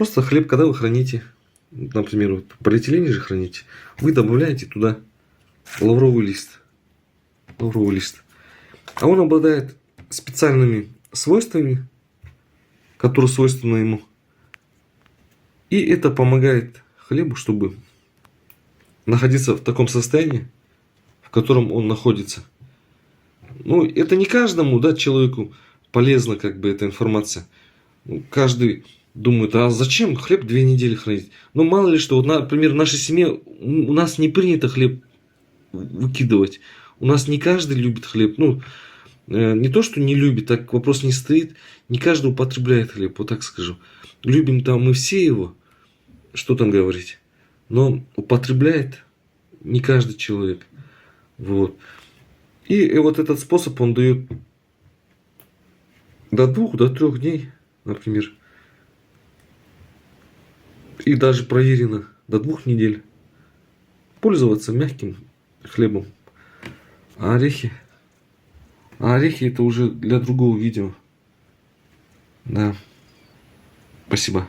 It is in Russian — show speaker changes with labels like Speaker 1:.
Speaker 1: Просто хлеб, когда вы храните, например, вот полиэтилен же храните, вы добавляете туда лавровый лист. Лавровый лист. А он обладает специальными свойствами, которые свойственны ему. И это помогает хлебу, чтобы находиться в таком состоянии, в котором он находится. Ну, это не каждому, да, человеку полезна как бы эта информация. Каждый думает, а зачем хлеб 2 недели хранить? Ну, мало ли что, вот, например, в нашей семье у нас не принято хлеб выкидывать. У нас не каждый любит хлеб. Ну, не то, что не любит, так вопрос не стоит. Не каждый употребляет хлеб, вот так скажу. Любим там мы все его, что там говорить. Но употребляет не каждый человек. Вот. И вот этот способ, он дает до 2, до 3 дней, например. И даже проверено до 2 недель пользоваться мягким хлебом. А орехи это уже для другого видео. Да. Спасибо.